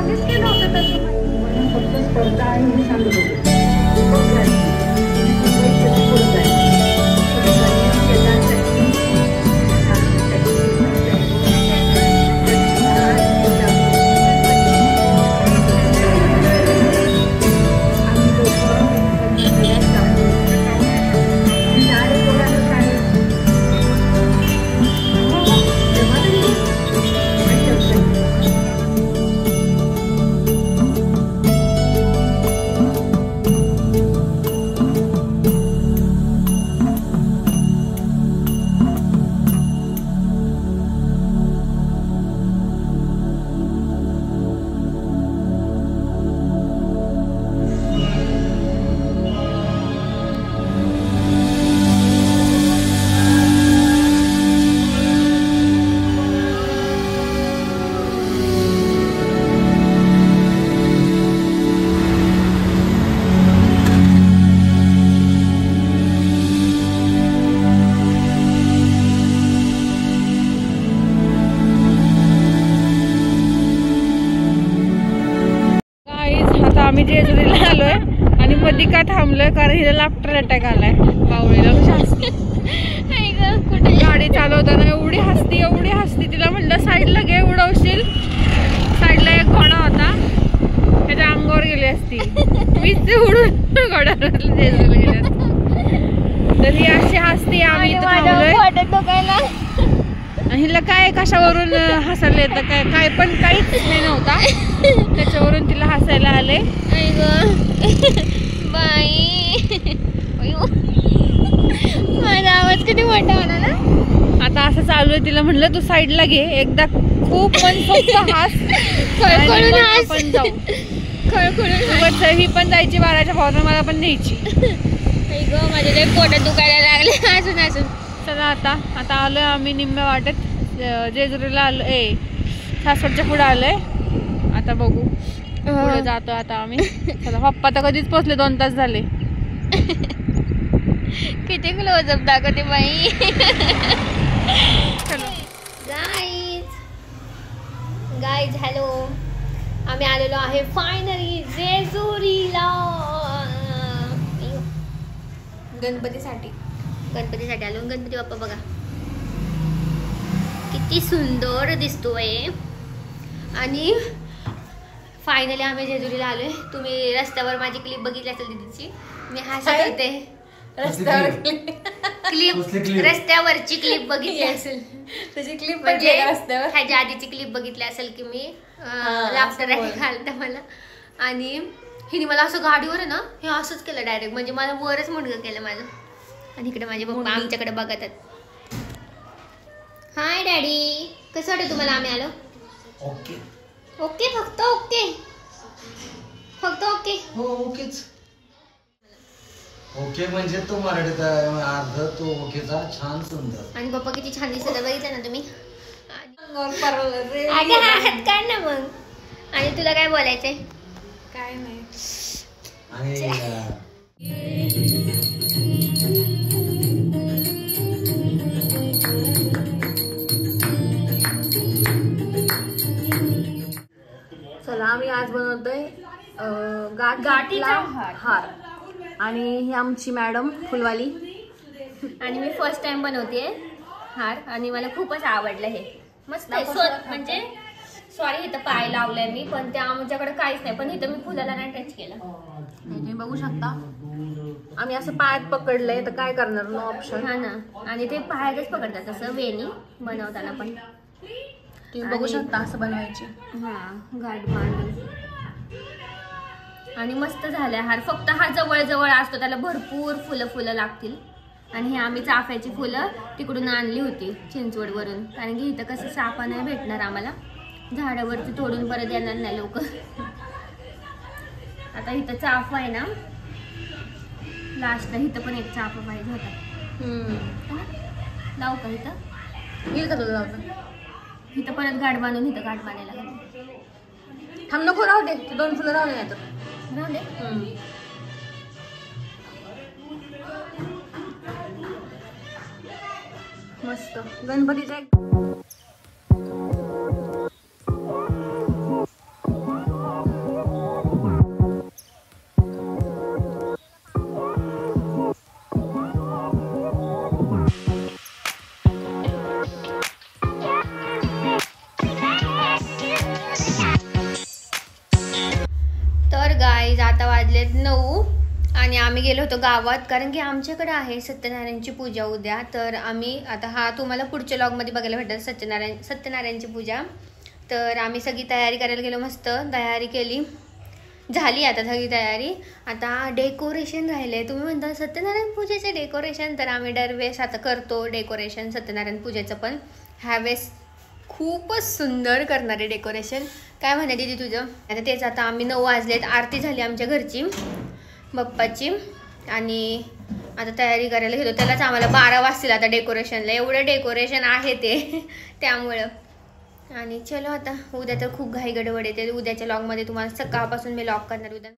आधीच केलं होतं तसं. फक्त स्पर्धा आहे हे सांगत होते. आम्ही जेजुरीला आलोय आणि मध्ये का थांबलोय कारण हिला लाफ्टर अटॅक आलाय. बावळीला कुठे गाडी चालवताना एवढी हसती तिला म्हणलं साईडला घे उडवशील. साईडला एक घोडा होता त्याच्या अंगावर गेली असती. मीच ते उडून घोड्यावर जेजुरीला गेले असते. तर ही अशी हसती. आम्ही इथं थांबलोय. हिला काय कशावरून हसायला येतं काय पण काहीच नाही नव्हता. त्याच्यावरून तिला हसायला आले. माझा आवाज किती मोठा होता ना. आता असं चालू आहे. तिला म्हणलं तू साईडला घे एकदा खूप पण फक्त हस पण जाऊ खळखळून. ही पण जायची 12च्या पावसानं मला पण न्यायची. माझ्या लय पोटात दुखायला लागले अजून. चला आता आलोय आम्ही निम्म्या वाटेत. जेजुरीला आलोय सासवडच्या पुढे आलोय. आता बघू पुढे जातो आता आम्ही. चला पप्पा तर कधीच पोहोचले 2 तास झाले. किती क्लोजअप दाखवते बाई. चलो गाईज हॅलो. आम्ही आलेलो आहे फायनली जेजुरीला गणपतीसाठी आलो. गणपती बाप्पा बघा किती सुंदर दिसतोय. आणि फायनली आम्ही जेजुरीला आलोय. तुम्ही रस्त्यावर माझी क्लिप बघितली असेल दीदीची. मी हसत होते रस्त्यावरची क्लिप बघितली असेल. त्याची क्लिप म्हणजे ह्याच्या आधीची क्लिप बघितली असेल की मी लाफ्टर घालता मला. आणि हिने मला असं गाडीवर आहे ना हे असंच केलं डायरेक्ट. म्हणजे मला वरच मुंडकं केलं माझं. आणि इकडे माझे पप्पा आमच्याकडे बघत आहेत. हाय डॅडी. कसं वाटतं तुम्हाला आम्ही आलो. ओके ओके फक्त ओके हो ओकेच. ओके म्हणजे तो मराठीत अर्ध तो ओकेचा छान सुंदर. आणि पप्पा किती छान दिसत बघितलं ना तुम्ही. आणि काय ना मग. आणि तुला काय बोलायचंय. काय नाही. आणि चला आम्ही आज बनवतोय गाठीचा हार. आणि ही आमची मॅडम फुलवाली. आणि मी फर्स्ट टाइम बनवते हार. आणि मला खूपच आवडलं हे. मस्त म्हणजे सॉरी इथं पाय लावलंय मी पण त्या आमच्याकडे काहीच नाही. पण इथं मी फुलाला नाही टच केलं. तुम्ही बघू शकता आम्ही असं पायात पकडलंय तर काय करणार नो ऑप्शन. हा ना. आणि ते पायातच पकडतात तसं वेणी बनवताना पण. तुम्ही बघू शकता असं बनवायची. हा गाठ बांधून. आणि मस्त झालाय हार. फक्त हा जवळ असतो त्याला भरपूर फुलं लागतील. आणि हे आम्ही चाफ्याची फुलं तिकडून आणली होती चिंचवडवरून. कारण की इथं कसं चाफा नाही भेटणार आम्हाला. झाडावरती तोडून परत येणार नाही लोक. आता इथं चाफा आहे ना लास्टला. इथं पण एक चाफा पाहिजे होता. लावू का इथं. येईल का तुला लावतं. इथं परत गाठ बांधून इथं गाठ बांधायला लागेल. थांब नको राहू दे. 2 फुलं राहू दे. राहू दे. मस्त गणपतीचा गाईज आता वाजलेत 9 आणि आम्ही गेलो होतो गावात, कारण की आमच्याकडे आहे सत्यनारायणची पूजा उद्या. तर आम्ही आता हा तुम्हाला पुढच्या व्लॉगमध्ये बघायला भेटेल सत्यनारायणची पूजा. तर आम्ही सगळी तयारी करायला गेलो, मस्त तयारी केली, झाली आता सगळी तयारी. आता डेकोरेशन राहिले. तुम्ही म्हणता सत्यनारायण पूजेचे डेकोरेशन, तर आम्ही दरवेळेस आता करतो डेकोरेशन सत्यनारायण पूजेचं, पण ह्यावेळेस खूपच सुंदर करणार आहे डेकोरेशन. काय म्हणे दीदी तुझं? आता तेच, आता आम्ही 9 वाजलेत, आरती झाली आमच्या घरची बाप्पाची आणि आता तयारी करायला गेलो. त्यालाच आम्हाला 12 वाजतील आता डेकोरेशनला, एवढं डेकोरेशन आहे ते त्यामुळं. आणि चलो आता उद्या तर खूप घाई गडबड येते. उद्याच्या लॉगमध्ये तुम्हाला सकाळपासून मी लॉग करणार उद्या.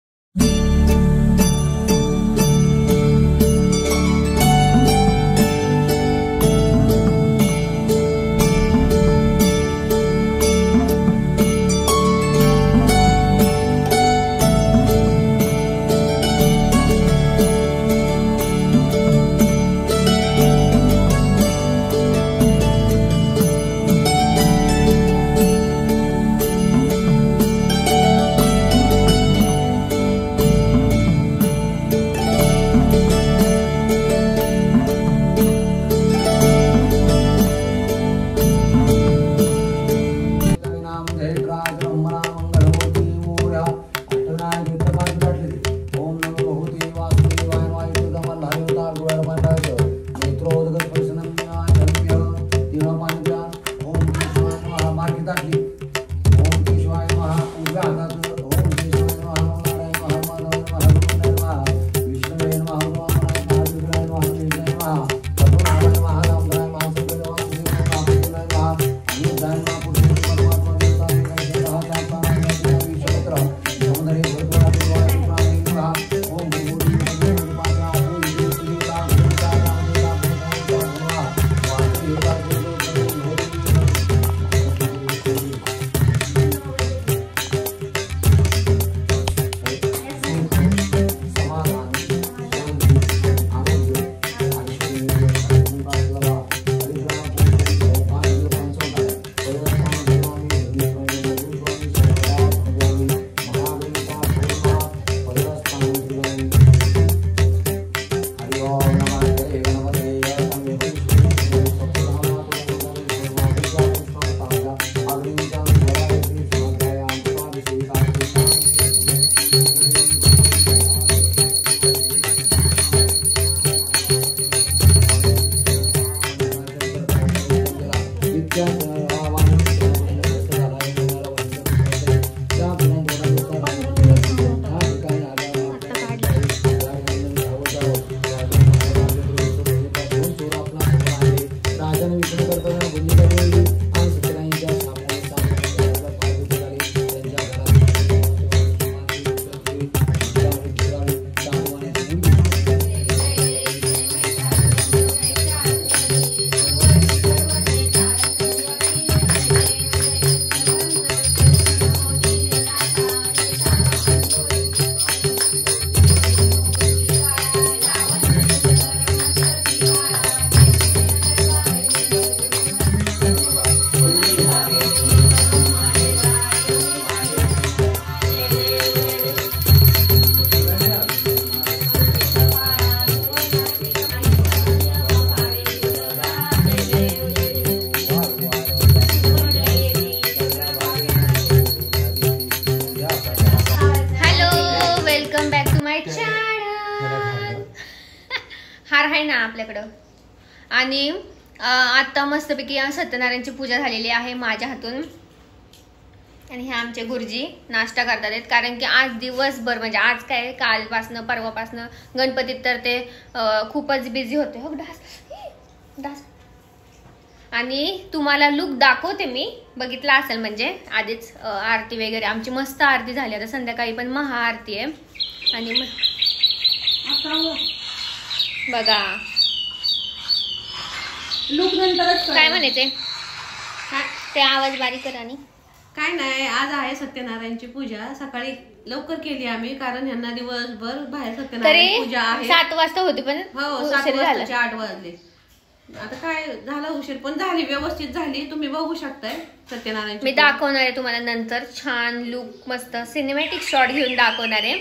आपल्याकडं. आणि आता मस्तपैकी सत्यनारायणची पूजा झालेली आहे माझ्या हातून. आणि हे आमचे गुरुजी नाश्ता करतात आहेत, कारण की आज दिवसभर म्हणजे आज काय कालपासनं परवापासनं गणपतीत तर ते खूपच बिझी होते. हो डास. आणि तुम्हाला लुक दाखवते मी, बघितला असेल म्हणजे आधीच. आरती वगैरे आमची मस्त आरती झाली. आता संध्याकाळी पण महाआरती आहे. आणि बघा लुक नंतरच काय म्हणायचे ते आवाज बारीक करा. आणि काय नाही, आज आहे सत्यनारायणची पूजा. सकाळी लवकर केली आम्ही, कारण यांना दिवसभर बाहेर सत्यनारायण पूजा आहे. 7 वाजता होती पण हो 7 वाजता 8 वाजले. आता काय झाला उशीर पण झाली, व्यवस्थित झाली. तुम्ही बघू शकताय सत्यनारायण. मी दाखवणार आहे तुम्हाला नंतर छान लुक मस्त सिनेमॅटिक शॉट घेऊन दाखवणार आहे.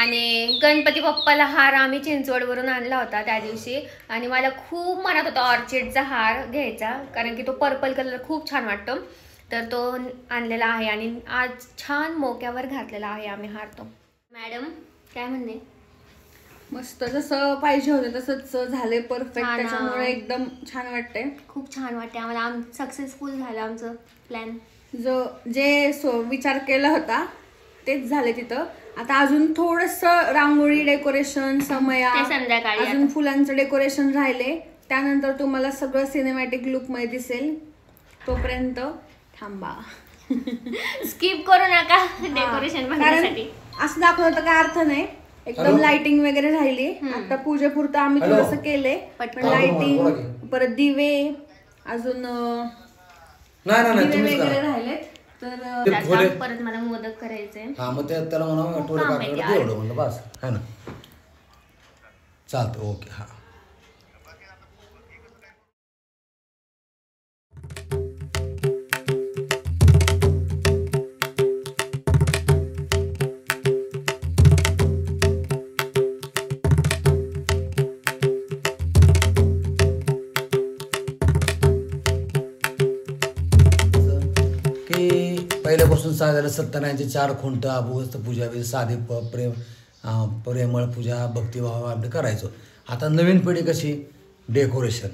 आणि गणपती बाप्पाला हार आम्ही चिंचवडवरून आणला होता त्या दिवशी आणि मला खूप मनात होता ऑर्चिडचा हार घ्यायचा कारण की तो पर्पल कलर खूप छान वाटतो. तर तो आणलेला आहे आणि आज छान मोक्यावर घातलेला आहे आम्ही हार तो. मॅडम काय म्हणणे? मस्त जसं पाहिजे होतं तसंच झाले परफेक्ट. त्याच्यामुळे एकदम छान वाटते. खूप छान वाटते आम्हाला. सक्सेसफुल झालं आमचं प्लॅन. जे विचार केला होता तेच झाले तिथं. आता अजून थोडस रांगोळी डेकोरेशन समया संध्याकाळी अजून फुलांचं डेकोरेशन राहिले. त्यानंतर तुम्हाला सगळं सिनेमॅटिक लुक मध्ये दिसेल. तोपर्यंत थांबा. स्किप करू नका डेकोरेशन बघण्यासाठी. असं दाखवलं काय अर्थ नाही. एकदम लाइटिंग वगैरे राहिली. आता पूजेपुरतं आम्ही थोडस केलंय. पण लाइटिंग परत दिवे अजून दिवे वगैरे राहिलेत. तर परत मला मोदक करायचे. हा मग त्याला म्हणा टोळे काढायला एवढं म्हणलं बस है ना. चालतं ओके. हा पहिल्यापासून साधारण सत्यनारायणचे 4 खुंट अभूस्त पूजा साधी प्रेमळ पूजा भक्तिभाव आपण करायचो. आता नवीन पिढी कशी डेकोरेशन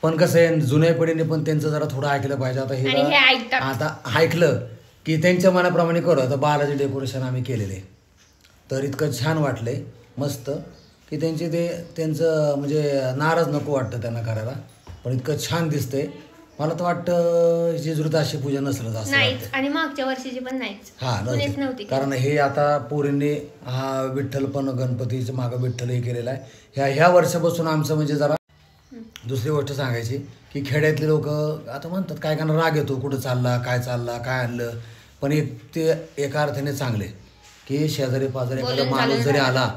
पण कसं आहे जुन्या पिढीने पण त्यांचं जरा थोडं ऐकलं पाहिजे. आता हे आता ऐकलं की त्यांच्या मनाप्रमाणे करू. आता बालाजी डेकोरेशन आम्ही केलेले तर इतकं छान वाटलंय मस्त की त्यांचं म्हणजे नाराज नको वाटतं त्यांना करायला. पण इतकं छान दिसतंय. मला तर वाटतं जेजुरीत अशी पूजा नसलं असं. आणि मागच्या वर्षीची पण नाहीच. हा नव्हती. कारण हे आता पोरींनी हा विठ्ठल पण गणपतीच्या मागं विठ्ठल हे केलेला आहे. ह्या वर्षापासून आमचं म्हणजे जरा दुसरी गोष्ट सांगायची की खेड्यातले लोक आता म्हणतात काय करणार राग येतो कुठं चालला काय आणलं. पण ते एका अर्थाने चांगले की शेजारी पाजारी एखादा माणूस जरी आला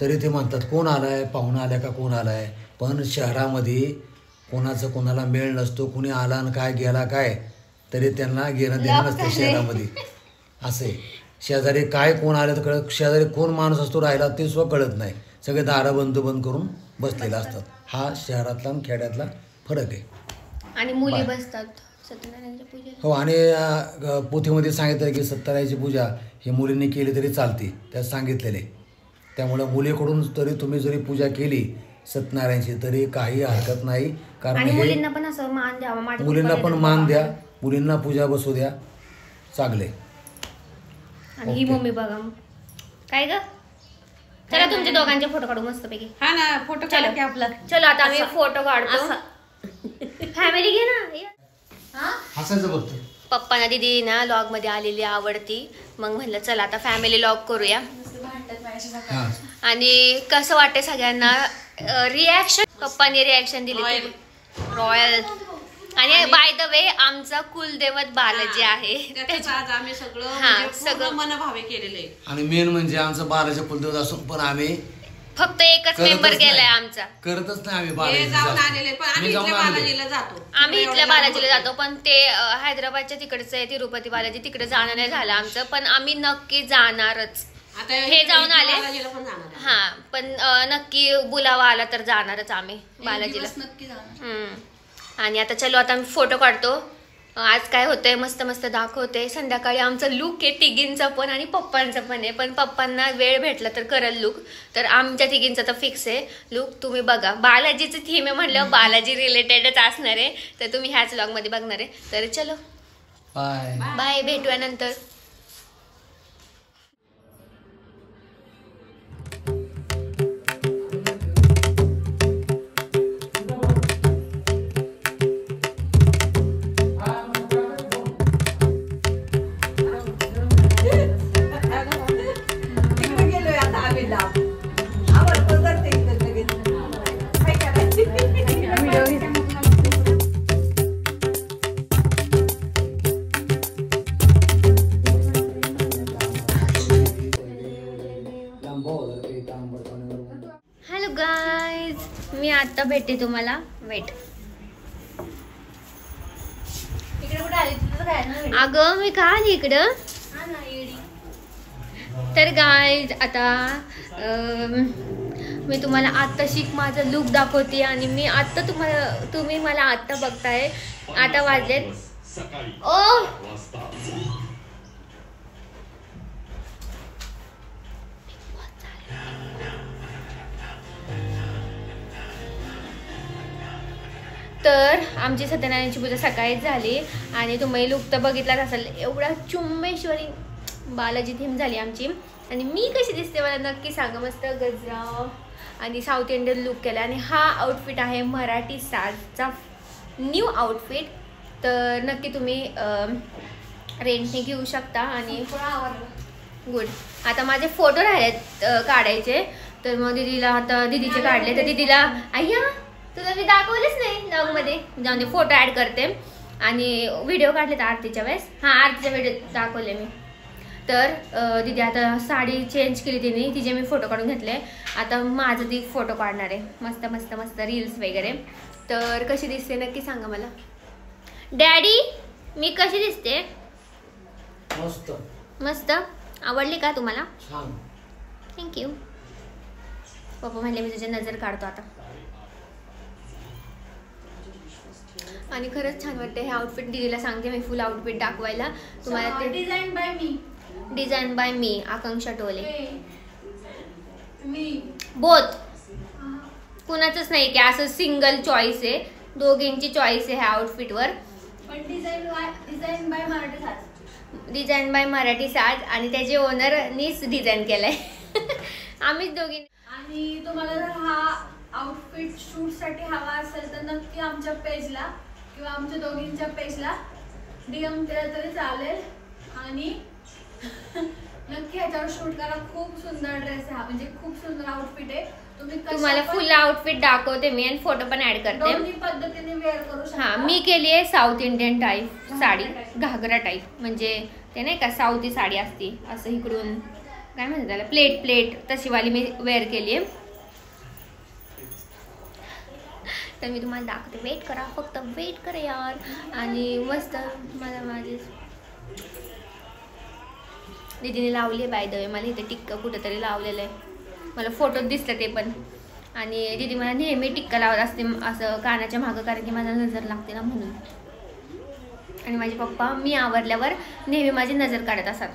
तरी ते म्हणतात कोण आलाय पाहुणा आलाय का कोण आलाय. पण शहरामध्ये कोणाचं कोणाला मेळ नसतो. कुणी आला आणि काय गेला काय तरी त्यांना घेणं देणं नसतं शहरामध्ये. असे शेजारी काय कोण आलं तर कळत. शेजारी कोण माणूस असतो राहिला ते सुद्धा कळत नाही. सगळे दारं बंद करून बसलेले असतात. हा शहरातला आणि खेड्यातला फरक आहे. आणि मुली बसतात सत्यनारायणच्या पूजेला. हो आणि पोथीमध्ये सांगितलं की सत्यनारायणची पूजा ही मुलींनी केली तरी चालते त्यात सांगितलेले. त्यामुळे मुलीकडून तरी तुम्ही जरी पूजा केली सत्यनारायणची तरी काही हरकत नाही. कारण मुलींना पण असं मान द्यावा. मुलींना पण मान द्या. मुलींना पूजा बसू द्या चांगले. आणि ही मम्मी बघा काय ग. चला तुमच्या दोघांचे फोटो काढू मस्त पैकी. हा ना फोटो काढा की आपला. चलो आता आम्ही फोटो काढतो. फॅमिली घे ना. हसायचं बघतो. पप्पाना दीदी ना लॉग मध्ये आलेली आवडती. मग म्हणलं चला आता फॅमिली लॉग करूया. आणि कसं वाटतंय सगळ्यांना रिॲक्शन. पप्पाने रिॲक्शन दिली रॉयल. आणि बाय द वे आमचा कुलदैवत बालाजी आहे. आज आम्ही सगळं मनभावे केलेलं आहे. आणि मेन म्हणजे आमचं बालाजी कुलदैवत असून पण आम्ही फक्त एकच मेंबर गेलाय आमचा. करतच नाही आम्ही बालाजीला जातो. आम्ही इथल्या बालाजीला जातो पण ते हैदराबादच्या तिकडचं आहे तिरुपती बालाजी. तिकडे जाणं नाही झालं आमचं. पण आम्ही नक्की जाणारच. हे जाऊन आले हा पण नक्की बुलावा आला तर जाणारच आम्ही बालाजीला नक्की जाणार. आणि आता चलो आता आम्ही फोटो काढतो. आज काय होतंय मस्त मस्त दाखवते. संध्याकाळी आमचा लुक आहे तिघींचा पण आणि पप्पांचा पण आहे. पण पप्पांना वेळ भेटला तर करल लुक. तर आमच्या तिघींचा तर फिक्स आहे लुक. तुम्ही बघा बालाजीचं थीम आहे म्हणलं बालाजी रिलेटेडच असणार आहे. तर तुम्ही ह्याच व्लॉग मध्ये बघणार आहे. तर चलो बाय बाय भेटूया नंतर. आता भेटते तुम्हाला. वेट. अगं मी का आली इकडं. तर गाईज आता मी तुम्हाला आत्ता शिक माझं लुक दाखवते आणि मी आत्ता तुम्ही मला आत्ता बघताय. आता वाजलेत ओ तर आमची सत्यनारायणची पूजा सकाळीच झाली आणि तुम्ही लुक तर बघितलाच असेल. एवढा चुंबेश्वरी बालाजी थीम झाली आमची. आणि मी कशी दिसते मला नक्की सांगा. मस्त गजरा आणि साऊथ इंडियन लुक केला. आणि हा आउटफिट आहे मराठी साजचा न्यू आउटफिट. तर नक्की तुम्ही रेंटने घेऊ शकता. आणि गुड. आता माझे फोटो राहिलेत काढायचे. तर मग दीदीला आता दीदीचे काढले. तर दीदीला अय्या तुला मी दाखवलेच नाही ब्लॉगमध्ये. जाऊन दे फोटो ॲड करते. आणि व्हिडिओ काढले तर आरतीच्या वेळेस. हां आरतीच्या व्हिडिओ दाखवले मी. तर दीदी आता साडी चेंज केली तिने. तिचे मी फोटो काढून घेतले. आता माझं ती फोटो काढणार आहे. मस्त मस्त मस्त रील्स वगैरे. तर कशी दिसते नक्की सांगा मला. डॅडी मी कशी दिसते. मस्त मस्त. आवडली का तुम्हाला. छान. थँक्यू. पप्पा म्हणले मी तुझी नजर काढतो आता. आणि खरंच छान वाटते हे आउटफिट. दीदीला सांगते मी फुल आउटफिट दाखवायला तुम्हाला. ते डिझाईन बाय मी आकांक्षा टोले. बोथ कुणाचंच नाही की असं सिंगल चॉईस आहे. दोघींची चॉईस आहे ह्या आउटफिटवर. डिझाईन बाय मराठी साज. आणि त्याचे ओनरनीच डिझाईन केलंय. आम्हीच दोघी. आणि तुम्हाला जर हा आउटफिट शूट साठी हवा असेल तर नक्की आमच्या पेजला किंवा आमच्या दोघींच्या पेजला DM केलं तरी चालेल. आणि नक्की ह्याच्यावर शूट करा. खूप सुंदर ड्रेस आहे हा. म्हणजे खूप सुंदर आउटफिट आहे. तुम्हाला फुल आउटफिट दाखवते मी आणि फोटो पण ऍड करते. दोन्ही पद्धतीने वेअर करू शकता. हा मी केली आहे साऊथ इंडियन टाईप साडी. घागरा टाईप. म्हणजे ते नाही का साऊथी साडी असते असं इकडून काय म्हणतात त्याला प्लेट तशीवाली मी वेअर केली आहे. तर मी तुम्हाला दाखवते. वेट करा फक्त वेट करा यार. आणि मस्त मला माझी दीदीने लावली बाय द वे. मला इथे टिक्का कुठेतरी लावलेलं आहे. मला फोटोत दिसलं ते पण. आणि दीदी मला नेहमी टिक्का लावत असते असं कानाच्या मागं. कारण की माझा नजर लागते ना म्हणून. आणि माझे पप्पा मी आवरल्यावर नेहमी माझी नजर काढत असतात.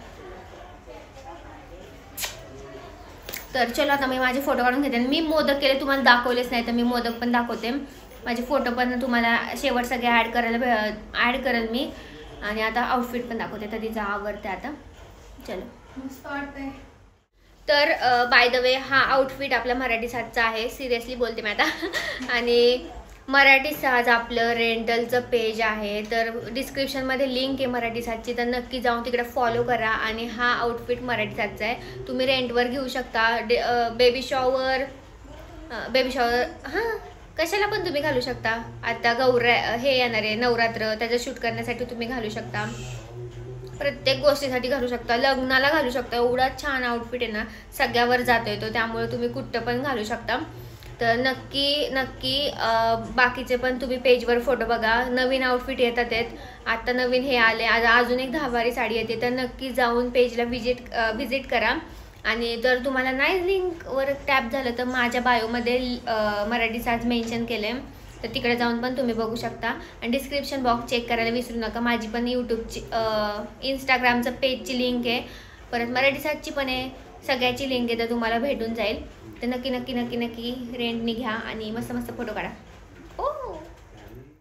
तर चलो आता मी माझे फोटो काढून घेते. मी मोदक केले तुम्हाला दाखवलेच नाही तर मी मोदक पण दाखवते. माझे फोटो पण तुम्हाला शेवट सगळे ॲड करेल मी. आणि आता आउटफिट पण दाखवते. तर तिचं आवडते आता. चलो मस्त वाटतंय. तर बाय द वे हा आउटफिट आपला मराठी साजचा आहे. सिरियसली बोलते मी आता. आणि मराठी साज आपलं रेंटलचं पेज आहे. तर डिस्क्रिप्शनमध्ये लिंक आहे मराठी साजची. तर नक्की जाऊन तिकडे फॉलो करा. आणि हा आउटफिट मराठी साजचा आहे. तुम्ही रेंटवर घेऊ शकता. बेबी शॉवर हां कशाला पण तुम्ही घालू शकता. आता हे येणार आहे नवरात्र. त्याचं शूट करण्यासाठी तुम्ही घालू शकता. प्रत्येक गोष्टीसाठी घालू शकता. लग्नाला घालू शकता. एवढा छान आउटफिट आहे ना. सगळ्यावर जाता येतो. त्यामुळे तुम्ही कुठं पण घालू शकता. तर नक्की बाकीचे पण तुम्ही पेजवर फोटो बघा. नवीन आउटफिट येतात आहेत. आता नवीन हे आले. अजून एक 10 वारी साडी येते. तर नक्की जाऊन पेजला व्हिजिट करा. आणि जर तुम्हाला नाही लिंकवर टॅप झालं तर माझ्या बायोमध्ये मराठी साज मेन्शन केलं आहे. तर तिकडे जाऊन पण तुम्ही बघू शकता. आणि डिस्क्रिप्शन बॉक्स चेक करायला विसरू नका. माझी पण यूट्यूबची इंस्टाग्रामचं पेजची लिंक आहे. परत मराठी साजची पण आहे. सगळ्याची लिंक आहे. तर तुम्हाला भेटून जाईल. तर नक्की रेंटनी घ्या आणि मस्त मस्त फोटो काढा. हो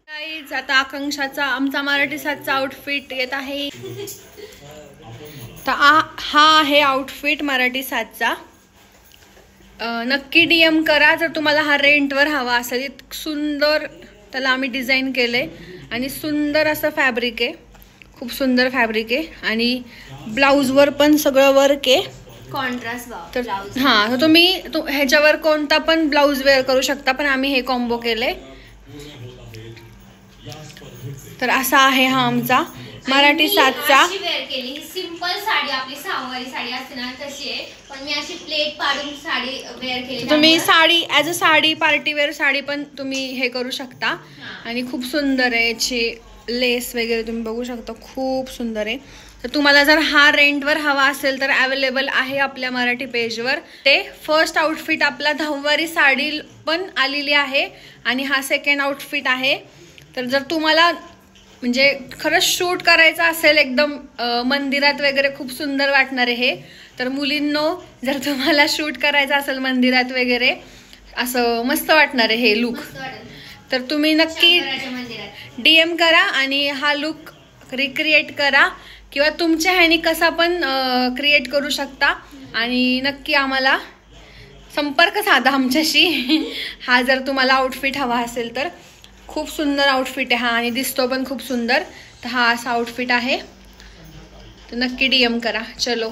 गाईज आता आकांक्षाचा आमचा मराठी साजचा आउटफिट येत आहे. तर हा आहे आउटफिट मराठी साजचा. नक्की DM करा जर तुम्हाला हा रेंटवर हवा असेल. सुंदर त्याला आम्ही डिझाईन केले. आणि सुंदर असं फॅब्रिक आहे. खूप सुंदर फॅब्रिक आहे. आणि ब्लाऊजवर पण सगळं वर्क आहे. कॉन्ट्रास्ट तर हां तर तुम्ही ह्याच्यावर कोणता पण ब्लाऊज वेअर करू शकता. पण आम्ही हे कॉम्बो केले. तर असा आहे हा आमचा. मराठी साजचा. वेअर केली सिंपल साडी, आपली सहावारी साडी असते ना तशी आहे, पण मी अशी प्लेट पाडून साडी वेअर केली. तुम्ही sari as a sari party wear sari पण तुम्ही हे करू शकता. आणि खूप सुंदर आहे, याची लेस वगैरे तुम्ही बघू शकता, खूप सुंदर आहे. तर तुम्हाला जर हा रेंटवर हवा असेल तर अवेलेबल आहे आपल्या मराठी पेजवर. ते फर्स्ट आउटफिट आपला 10वारी साडी पण आलेली आहे आणि हा सेकंड आउटफिट आहे. तर जर तुम्हाला म्हणजे खरंच शूट करायचं असेल एकदम मंदिरात वगैरे खूप सुंदर वाटणार आहे हे, तर मुलींनो जर तुम्हाला शूट करायचं असेल मंदिरात वगैरे असं मस्त वाटणार आहे हे लुक, तर तुम्ही नक्की DM करा आणि हा लुक रिक्रिएट करा किंवा तुमच्या ह्यानी कसा पण क्रिएट करू शकता. आणि नक्की आम्हाला संपर्क साधा आमच्याशी हा जर तुम्हाला आउटफिट हवा असेल तर. खूप सुंदर आउटफिट आहे हा आणि दिसतो पण खूप सुंदर. तर हा असा आउटफिट आहे, तर नक्की DM करा. चलो.